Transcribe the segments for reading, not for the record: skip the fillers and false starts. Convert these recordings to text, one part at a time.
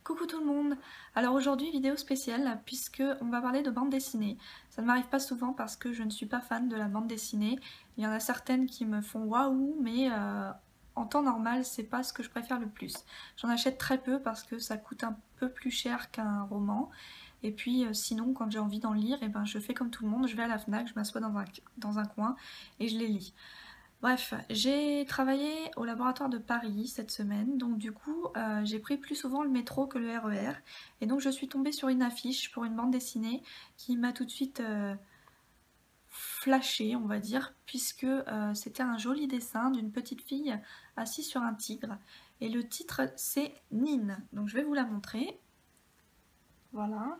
Coucou tout le monde. Alors aujourd'hui vidéo spéciale puisque on va parler de bande dessinée. Ça ne m'arrive pas souvent parce que je ne suis pas fan de la bande dessinée. Il y en a certaines qui me font waouh, mais en temps normal c'est pas ce que je préfère le plus. J'en achète très peu parce que ça coûte un peu plus cher qu'un roman. Et puis sinon quand j'ai envie d'en lire, et ben, je fais comme tout le monde, je vais à la FNAC, je m'assois dans un coin et je les lis. Bref, j'ai travaillé au laboratoire de Paris cette semaine, donc du coup j'ai pris plus souvent le métro que le RER, et donc je suis tombée sur une affiche pour une bande dessinée qui m'a tout de suite flashé, on va dire, puisque c'était un joli dessin d'une petite fille assise sur un tigre, et le titre c'est Nine, donc je vais vous la montrer, voilà.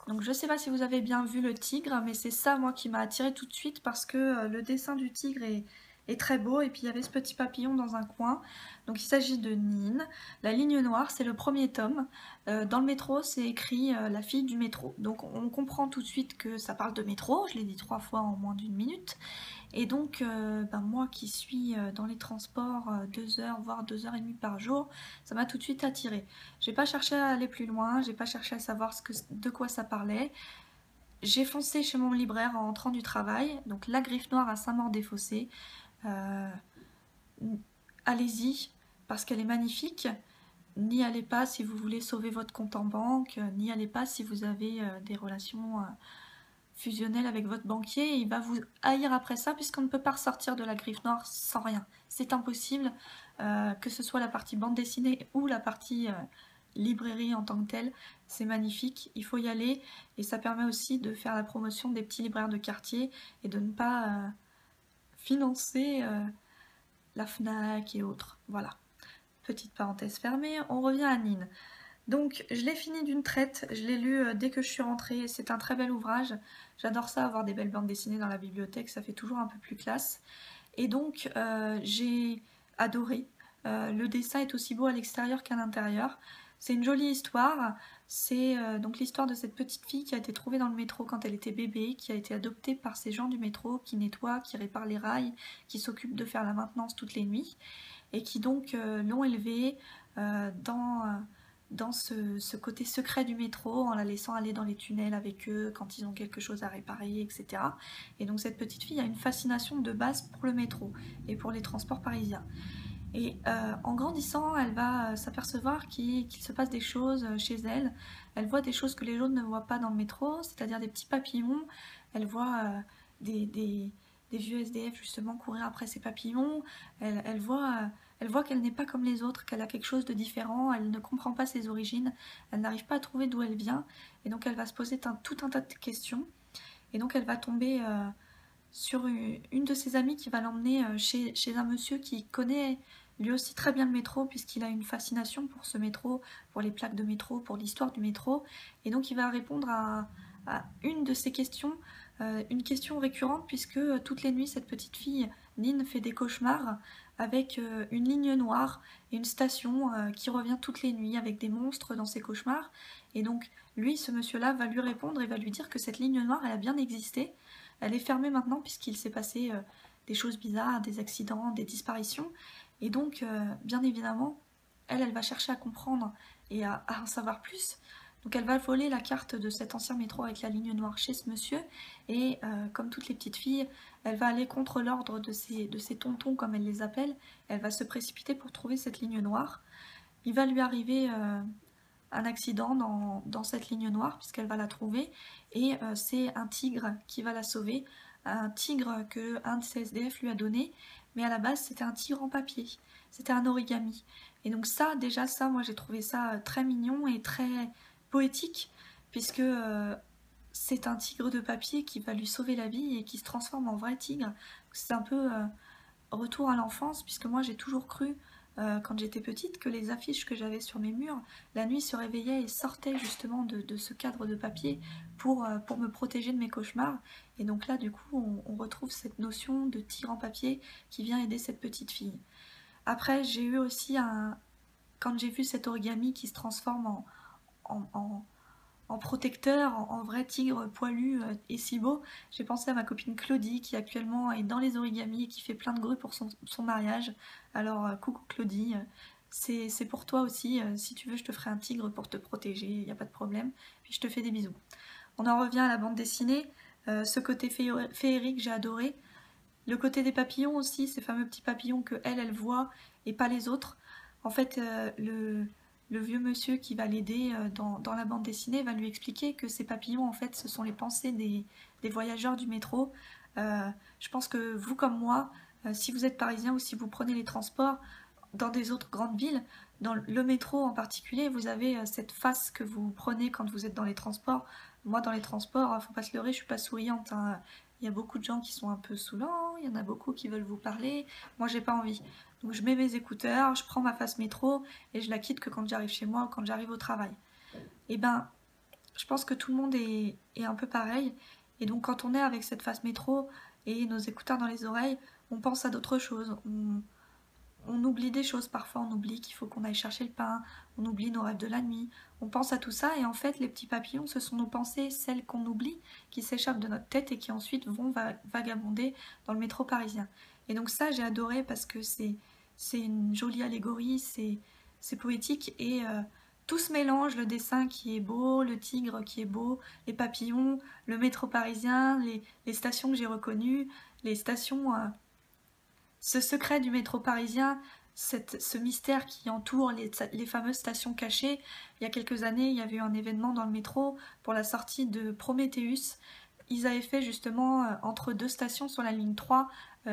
Donc je sais pas si vous avez bien vu le tigre, mais c'est ça moi qui m'a attiré tout de suite parce que le dessin du tigre est très beau et puis il y avait ce petit papillon dans un coin. Donc il s'agit de Nine. La ligne noire c'est le premier tome. Dans le métro c'est écrit la fille du métro. Donc on comprend tout de suite que ça parle de métro, je l'ai dit 3 fois en moins d'une minute. Et donc, moi qui suis dans les transports 2 heures, voire 2 heures et demie par jour, ça m'a tout de suite attirée. J'ai pas cherché à aller plus loin, j'ai pas cherché à savoir de quoi ça parlait. J'ai foncé chez mon libraire en rentrant du travail, donc La Griffe Noire à Saint-Maur-des-Fossés. Euh, Allez-y, parce qu'elle est magnifique. N'y allez pas si vous voulez sauver votre compte en banque, n'y allez pas si vous avez des relations fusionnel avec votre banquier, il va vous haïr après ça puisqu'on ne peut pas ressortir de la Griffe Noire sans rien. C'est impossible, que ce soit la partie bande dessinée ou la partie librairie en tant que telle, c'est magnifique, il faut y aller et ça permet aussi de faire la promotion des petits libraires de quartier et de ne pas financer la FNAC et autres. Voilà, petite parenthèse fermée, on revient à Nine. Donc je l'ai fini d'une traite, je l'ai lu dès que je suis rentrée, c'est un très bel ouvrage. J'adore ça, avoir des belles bandes dessinées dans la bibliothèque, ça fait toujours un peu plus classe. Et donc j'ai adoré. Le dessin est aussi beau à l'extérieur qu'à l'intérieur. C'est une jolie histoire. C'est donc l'histoire de cette petite fille qui a été trouvée dans le métro quand elle était bébé, qui a été adoptée par ces gens du métro qui nettoient, qui réparent les rails, qui s'occupent de faire la maintenance toutes les nuits, et qui donc l'ont élevée dans ce côté secret du métro, en la laissant aller dans les tunnels avec eux quand ils ont quelque chose à réparer, etc. Et donc cette petite fille a une fascination de base pour le métro et pour les transports parisiens. Et en grandissant, elle va s'apercevoir qu'il se passe des choses chez elle. Elle voit des choses que les autres ne voient pas dans le métro, c'est-à-dire des petits papillons. Elle voit des vieux SDF justement courir après ces papillons. Elle voit qu'elle n'est pas comme les autres, qu'elle a quelque chose de différent. Elle ne comprend pas ses origines. Elle n'arrive pas à trouver d'où elle vient. Et donc elle va se poser tout un tas de questions. Et donc elle va tomber sur une de ses amies qui va l'emmener chez un monsieur qui connaît lui aussi très bien le métro puisqu'il a une fascination pour ce métro, pour les plaques de métro, pour l'histoire du métro. Et donc il va répondre à une de ces questions, une question récurrente puisque toutes les nuits cette petite fille, Nine, fait des cauchemars avec une ligne noire et une station qui revient toutes les nuits avec des monstres dans ses cauchemars. Et donc lui, ce monsieur-là, va lui répondre et va lui dire que cette ligne noire, elle a bien existé. Elle est fermée maintenant puisqu'il s'est passé des choses bizarres, des accidents, des disparitions. Et donc, bien évidemment, elle va chercher à comprendre et à en savoir plus. Donc elle va voler la carte de cet ancien métro avec la ligne noire chez ce monsieur. Et comme toutes les petites filles, elle va aller contre l'ordre de ses tontons, comme elle les appelle. Elle va se précipiter pour trouver cette ligne noire. Il va lui arriver un accident dans cette ligne noire puisqu'elle va la trouver et c'est un tigre qui va la sauver, un tigre que un de ses SDF lui a donné, mais à la base c'était un tigre en papier, c'était un origami. Et donc ça, déjà ça, moi j'ai trouvé ça très mignon et très poétique puisque c'est un tigre de papier qui va lui sauver la vie et qui se transforme en vrai tigre. C'est un peu retour à l'enfance puisque moi j'ai toujours cru quand j'étais petite que les affiches que j'avais sur mes murs, la nuit se réveillaient et sortaient justement de ce cadre de papier pour me protéger de mes cauchemars. Et donc là, du coup, on retrouve cette notion de tigre en papier qui vient aider cette petite fille. Après, j'ai eu aussi quand j'ai vu cet origami qui se transforme en, en, en protecteur, en vrai tigre poilu et si beau, j'ai pensé à ma copine Claudie qui actuellement est dans les origamis et qui fait plein de grues pour son mariage. Alors coucou Claudie, c'est pour toi aussi. Si tu veux, je te ferai un tigre pour te protéger, il n'y a pas de problème. Puis je te fais des bisous. On en revient à la bande dessinée. Ce côté féerique, j'ai adoré. Le côté des papillons aussi, ces fameux petits papillons que elle voit et pas les autres. En fait, le vieux monsieur qui va l'aider dans la bande dessinée va lui expliquer que ces papillons, en fait, ce sont les pensées des voyageurs du métro. Je pense que vous comme moi, si vous êtes parisien ou si vous prenez les transports dans des autres grandes villes, dans le métro en particulier, vous avez cette face que vous prenez quand vous êtes dans les transports. Moi, dans les transports, faut pas se leurrer, je suis pas souriante, hein. Il y a beaucoup de gens qui sont un peu saoulants, il y en a beaucoup qui veulent vous parler. Moi, j'ai pas envie. Donc, je mets mes écouteurs, je prends ma face métro et je la quitte que quand j'arrive chez moi ou quand j'arrive au travail. Et ben, je pense que tout le monde est un peu pareil. Et donc, quand on est avec cette face métro et nos écouteurs dans les oreilles, on pense à d'autres choses. On oublie des choses parfois, on oublie qu'il faut qu'on aille chercher le pain, on oublie nos rêves de la nuit, on pense à tout ça et en fait les petits papillons ce sont nos pensées, celles qu'on oublie, qui s'échappent de notre tête et qui ensuite vont vagabonder dans le métro parisien. Et donc ça j'ai adoré parce que c'est une jolie allégorie, c'est poétique et tout se mélange, le dessin qui est beau, le tigre qui est beau, les papillons, le métro parisien, les stations que j'ai reconnues, les stations... ce secret du métro parisien, ce mystère qui entoure les fameuses stations cachées. Il y a quelques années, il y avait eu un événement dans le métro pour la sortie de Prometheus. Ils avaient fait justement entre deux stations sur la ligne 3,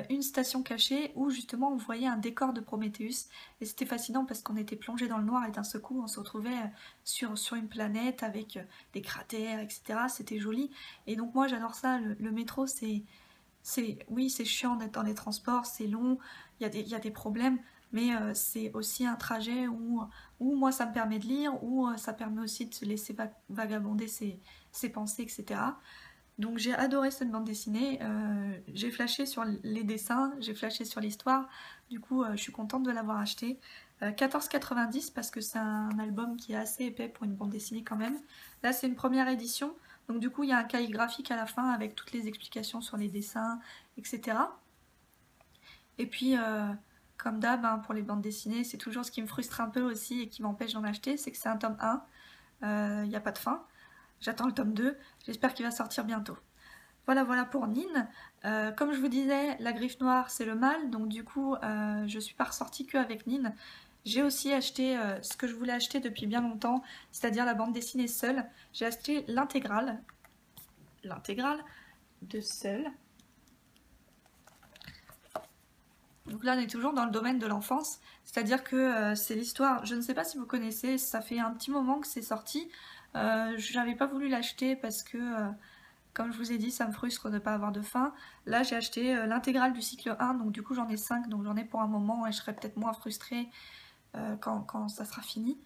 une station cachée où justement on voyait un décor de Prometheus. Et c'était fascinant parce qu'on était plongé dans le noir et d'un seul coup on se retrouvait sur une planète avec des cratères, etc. C'était joli. Et donc moi j'adore ça, le métro oui, c'est chiant d'être dans les transports, c'est long, il y a des problèmes, mais c'est aussi un trajet où moi ça me permet de lire, où ça permet aussi de se laisser vagabonder ses pensées, etc. Donc j'ai adoré cette bande dessinée, j'ai flashé sur les dessins, j'ai flashé sur l'histoire, du coup je suis contente de l'avoir acheté. 14,90 parce que c'est un album qui est assez épais pour une bande dessinée quand même. Là c'est une première édition, donc du coup il y a un cahier graphique à la fin avec toutes les explications sur les dessins, etc. Et puis comme d'hab hein, pour les bandes dessinées, c'est toujours ce qui me frustre un peu aussi et qui m'empêche d'en acheter, c'est que c'est un tome 1, il n'y a pas de fin. J'attends le tome 2, j'espère qu'il va sortir bientôt. Voilà pour Nin. Comme je vous disais, la griffe noire c'est le mal, donc du coup je suis pas ressortie qu'avec Nin. J'ai aussi acheté ce que je voulais acheter depuis bien longtemps, c'est-à-dire la bande dessinée Seul. J'ai acheté l'intégrale de Seul. Donc là on est toujours dans le domaine de l'enfance, c'est-à-dire que c'est l'histoire, je ne sais pas si vous connaissez, ça fait un petit moment que c'est sorti. J'avais pas voulu l'acheter parce que comme je vous ai dit, ça me frustre de ne pas avoir de fin. Là, j'ai acheté l'intégrale du cycle 1, donc du coup j'en ai 5, donc j'en ai pour un moment et je serai peut-être moins frustrée quand ça sera fini.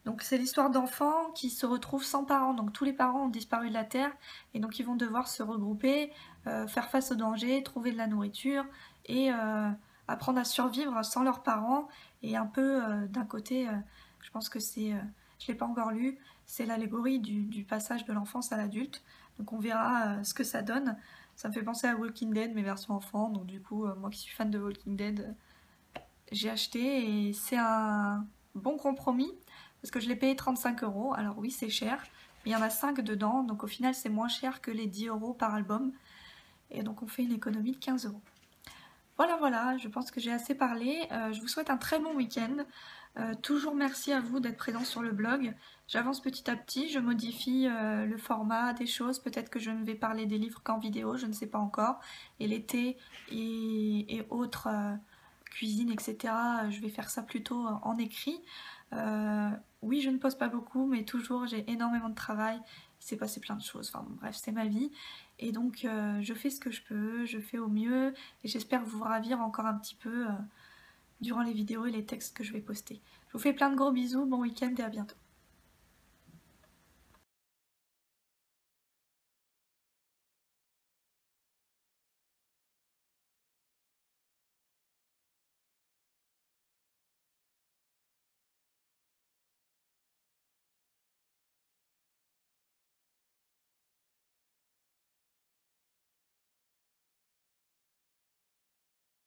Donc c'est l'histoire d'enfants qui se retrouvent sans parents, donc tous les parents ont disparu de la Terre, et donc ils vont devoir se regrouper, faire face au danger, trouver de la nourriture, et apprendre à survivre sans leurs parents, et un peu d'un côté, je pense que c'est, je ne l'ai pas encore lu, c'est l'allégorie du passage de l'enfance à l'adulte. Donc on verra ce que ça donne. Ça me fait penser à Walking Dead, mes versions enfants. Donc du coup, moi qui suis fan de Walking Dead, j'ai acheté et c'est un bon compromis parce que je l'ai payé 35 €. Alors oui, c'est cher, mais il y en a 5 dedans. Donc au final, c'est moins cher que les 10 € par album. Et donc on fait une économie de 15 €. Voilà, je pense que j'ai assez parlé. Je vous souhaite un très bon week-end. Toujours merci à vous d'être présents sur le blog. J'avance petit à petit, je modifie le format des choses. Peut-être que je ne vais parler des livres qu'en vidéo, je ne sais pas encore. Et l'été et autres cuisine, etc. Je vais faire ça plutôt en écrit. Oui, je ne poste pas beaucoup, mais toujours j'ai énormément de travail. Il s'est passé plein de choses. Enfin bref, c'est ma vie. Et donc je fais ce que je peux, je fais au mieux. Et j'espère vous ravir encore un petit peu durant les vidéos et les textes que je vais poster. Je vous fais plein de gros bisous, bon week-end et à bientôt.